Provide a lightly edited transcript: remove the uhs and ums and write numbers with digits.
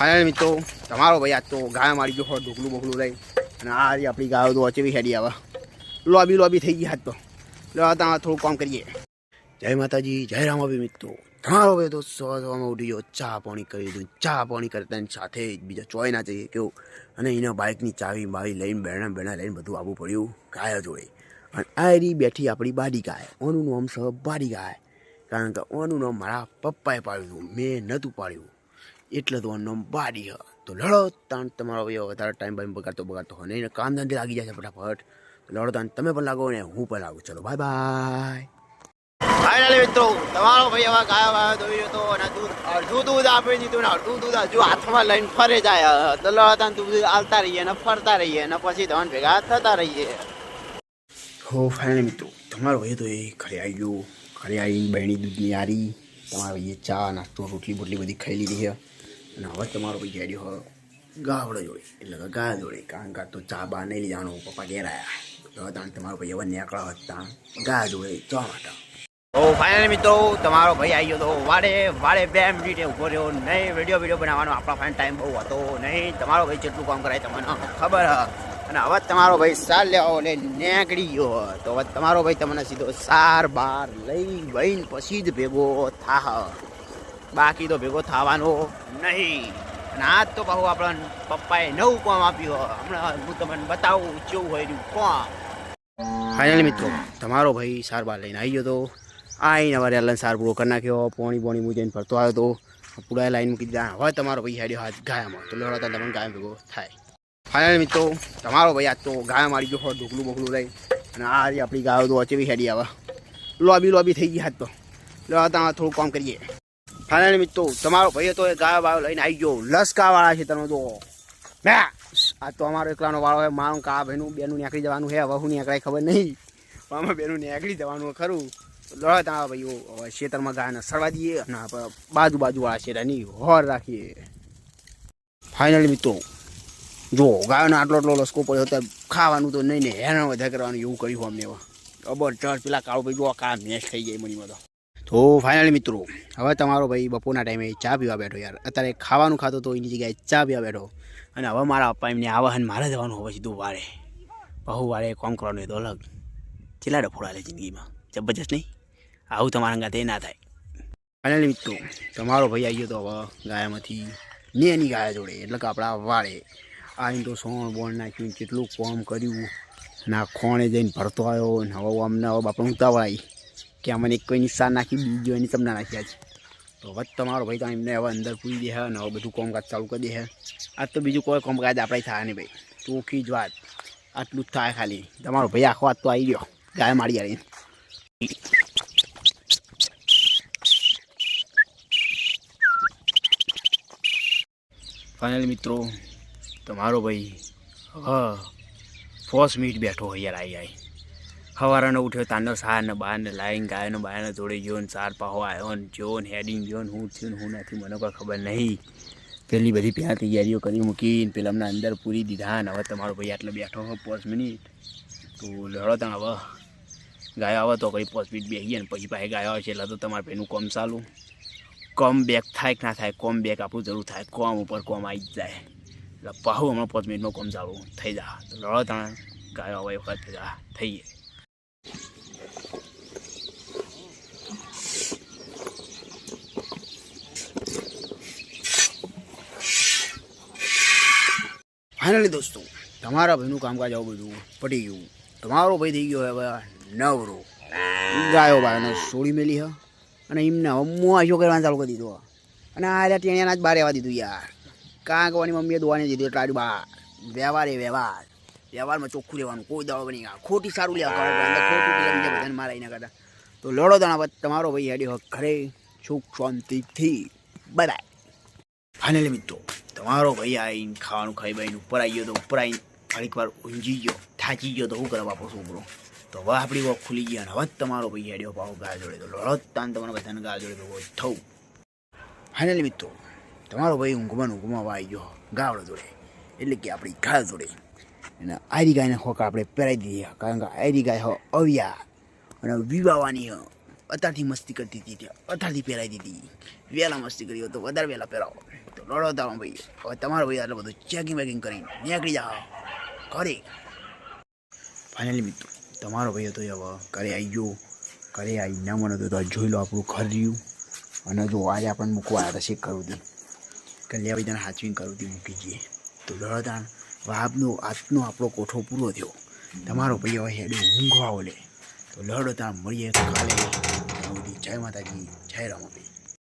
Final મિત્રો તમારો ભાઈ આજ તો ગાય મારી ગયો ઢોકલું બોકલું લઈ અને આ આપણી ગાયો તો અચેવી હેડી આવે લોબી થઈ ગઈ હાથ તો ત્યાં થોડું કામ કરીએ. જય માતાજી, જય રામાભી મિત્રો. તમારો ભાઈ તો સવારમાં ઉઠી ગયો, ચા પાણી કરી દીધું. ચા પાણી કરતા સાથે જ બીજા ચોય ના જઈએ કેવું, અને એના બાઇકની ચાવી બાવી લઈને બેણા લઈને બધું આવવું પડ્યું ગાય જોડે. અને આ એરી બેઠી આપણી બાડી ગાય, ઓનું નામ છે બાડી ગાય, કારણ કે ઓનું નામ મારા પપ્પાએ પાડ્યું હતું, મેં નહોતું પાડ્યું એટલે તો ઓનું નામ બાડી હ. તો લડો તાણ તમારો ભાઈ વધારે ટાઈમ બાઈમ બગાડતો હોય નહીં, કામ ધંધે લાગી જાય છે ફટાફટ. લડો તાણ તમે પણ લાગો ને હું પણ લાગું. ચલો બાય બાય. ફાઇનલી મિત્રો તમારો ભાઈ હવે ગાયો વાયો દોડ્યો હતો અને અડધું દૂધ આપી દીધું ને અડધું દૂધ હજુ હાથમાં લઈને ફરે જાય. તો લડતા દૂધ આલતા રહીએ ને ફરતા રહીએ ને પછી ધન ભેગા થતા રહીએ. હો ફાઇનલી મિત્રો તમારો ભાઈ તો એ ઘરે આવી ગયો. ઘરે આવીને બહેણી દૂધની આરી તમારા ભાઈએ ચા નાસ્તો રોટલી બોટલી બધી ખાઈ લીધી છે. અને હવે તમારો ભાઈ ગયો હોય ગાવડો જોડે, એટલે કે ગાય જોડે, કારણ કે તો ચા બહાર નહીં લઈ જવાનું. પપ્પા ઘેર આવ્યા તો તમારો ભાઈ હવે નીકળ્યા હતા ગાય જોડે ચા માટે. તો ફાઇનલી મિત્રો તમારો ભાઈ આવી ગયો તો વાડે 2 મિનિટે ઊભો રહ્યો નહીં. વિડીયો બનાવવાનો આપણા ફાઇન ટાઈમ બહુ હતો નહીં. તમારો ભાઈ જેટલું કામ કરાય તમને ખબર હ. અને હવે તમારો ભાઈ સાર લેવા એટલે નીકળી ગયો. તો હવે તમારો ભાઈ તમને સીધો સાર બાર લઈ વહીને પછી જ ભેગો થાહ, બાકી તો ભેગો થવાનો નહીં. અને આજ તો બહુ આપણા પપ્પાએ નવું કામ આપ્યું. હમણાં હું તમને બતાવું કેવું હોય રહ્યું કામ. ફાઇનલી મિત્રો તમારો ભાઈ સાર બાર લઈને આવી ગયો તો આઈને હવે રેલન સાર પૂરો કરી નાખ્યો. પોણી હું જઈને ફરતો આવ્યો તો પૂરા લાઈન મૂકી દીધા. હવે તમારો ભાઈ હેડ્યો હાથ ગાયામાં, તો લડતા તમને ગાય ભેગો થાય. ફાઇનલી મિત્રો તમારો ભાઈ આજ તો ગાય મારી ગયો ઢોકલું બોકલું લઈ અને આ આપણી ગાયો તો અચેવી હેડી આવે લોબી થઈ ગઈ હાથ તો લડતા થોડું કામ કરીએ. ફાઇનલી મિત્રો તમારો ભાઈ તો એ ગાયો બાયો લઈને આવી ગયો. લસકાવાળા છે તમે તો આ તો અમારો એકલાનો વાળો હોય. મારું કા ભાઈનું બેનું નીકળી જવાનું છે. હવે હું નીકળાય ખબર નહીં, પણ અમે બેનું નીકળી જવાનું ખરું. લડતા ભાઈઓ હવે ખેતરમાં ગાયને સડવા દઈએ અને બાજુવાળા શેરાની હોર રાખીએ. ફાઇનલી મિત્રો જો ગાયોને આટલો લસકો પડ્યો તો ખાવાનું તો નહીં ને હેરાન વધારે કરવાનું એવું કર્યું અમને. જબરજસ્ત પેલા કાળો ભાઈ જો કા મેચ થઈ જાય મનીમાં તો ફાઇનલી મિત્રો હવે તમારો ભાઈ બપોરના ટાઈમે ચા પીવા બેઠો. યાર અત્યારે ખાવાનું ખાતો તો એની જગ્યાએ ચા પીવા બેઠો. અને હવે મારા પપ્પા એમને આવા ને મારે જવાનું હવે સીધું વાળે બહુ વાળે કામ કરવાનું એ તો અલગ કેટલા ડફોડા લે જિંદગીમાં. જબરજસ્ત નહીં, આવું તમારા ગાતે ના થાય. ફાઇનલી મિત્રો તમારો ભાઈ આવી ગયો તો હવે ગાયમાંથી એની ગાય જોડે, એટલે કે આપણા વાળે આવીને તો સોણ બોણ નાખ્યું, કેટલું કામ કર્યું. ના ખોણે જઈને ભરતો આવ્યો ને હવે અમને હવે બાપા ઉતાવળ આવી કે અમને કોઈ નિશાન નાખી બીજો એની તમને નાખ્યા છે. તો હવે તમારો ભાઈ તો એમને હવે અંદર પૂરી દે અને હવે બધું કામકાજ ચાલુ કરી દે. આજ તો બીજું કોઈ કામકાજ આપણે થાય નહીં ભાઈ, ચોખ્ખી જ વાત આટલું જ થાય ખાલી. તમારો ભાઈ આખો વાત તો આવી ગયો ગાય મારી આવી. ફાઇનલી મિત્રો તમારો ભાઈ ફોસ મિનિટ બેઠો હોય યાર. આવી સવારનો ઉઠ્યો તાંડો સાર ને બહારને લાવીને ગાયનો બહારને જોડે ગયો ને સાર પાહો આવ્યો ને જો ને હેડિંગ ગયો ને હું થયું ને હું નથી મને કોઈ ખબર નહીં. પેલી બધી ત્યાં તૈયારીઓ કરી મૂકીને પેલા અમને અંદર પૂરી દીધા ને હવે તમારો ભાઈ આટલે બેઠો હોય 5 મિનિટ. તો લડો ત્યાં હવે ગાયો આવે તો પછી 5 મિનિટ બેસીએ ને પછી પાસે ગાયો આવે છે એટલે તો તમારા ભાઈનું કામ ચાલુ. કોમ બેક થાય કે ના થાય, કોમ બેક આપણું જરૂર થાય, કોમ ઉપર કોમ આવી જ જાય. એટલે પાહુ હમણાં 5 મિનિટમાં કોમ ચાલુ થઈ જાય. તો લડો ત્યાં ગાયો આવે વખત ભેગા થઈએ. ફાઇનલી દોસ્તો તમારા ભાઈનું કામકાજ આવું બધું પટી ગયું. તમારો ભાઈ થઈ ગયો હવે નવરો. ગાયો બાયોને છોડી મેલી હ અને એમને હવે મોજો કરવાનું ચાલુ કરી દીધો. અને આ ટેણિયાના જ બહાર રહેવા દીધું યાર. કાં કહેવાની મમ્મીએ દોવાની દીધું એટલે આડું બહાર વ્યવહારમાં ચોખ્ખું રહેવાનું. કોઈ દવા બની ગયા ખોટી સારું લેવા ખોટું બધાને મારા એના કરતા. તો લડો તાણા તમારો ભાઈ હેડ્યો ઘરે સુખ શાંતિથી. બાય. ફાઇનલી મિત્રો તમારો ભાઈ આવીને ખાવાનું ખાઈ બાઈને ઉપર આવી ગયો. તો ઉપર આવીને ઘણીક વાર ઊંઝી ગયો, થાચી ગયો. તો શું કરે બાપો છોકરો. તો હવે આપણી વોક ખુલી ગયા અને હવે તમારો ભાઈ હેડ્યો પાવો ગાય જોડે. તો લડો તાન તમારે બધાને ગાય જોડે ભેગો થવું. ફાઇનલી મિત્રો તમારો ભાઈ ઊંઘમાં આવી ગયો ગાવડો જોડે, એટલે કે આપણી ગાય જોડે. અને આરી ગાયને ખોખા આપણે પહેરાવી દીધી, કારણ કે આરી ગાય અવ્યા અને વિવાવાની અત્યારથી મસ્તી કરતી હતી ત્યાં અત્યારથી પહેરાવી દીધી વહેલા મસ્તી કરી તો વધારે વહેલા પહેરાવો તો લડો તારો ભાઈ હવે તમારો ભાઈ આટલું બધું ચેકિંગ વેકિંગ કરીને નીકળી જાઓ ઘરે ફાઇનલી મિત્રો તમારો ભાઈ હતો હવે ઘરે આવી ગયો ઘરે આવી ના મને તો જોઈ લો આપણું ઘર રહ્યું અને જો આજે આપણને મૂકવા આવ્યા હતા શેક કરવું હતી કે લે ભાઈ તને હાચવીને કરવું હતી મૂકી જઈએ તો લડો તાણ આજનો આપણો કોઠો પૂરો થયો તમારો ભાઈ હવે હેડે ઊંઘવા ઓલે તો લડો તાણ મળીએ કાલે જય માતાજી જય રામાભાઈ.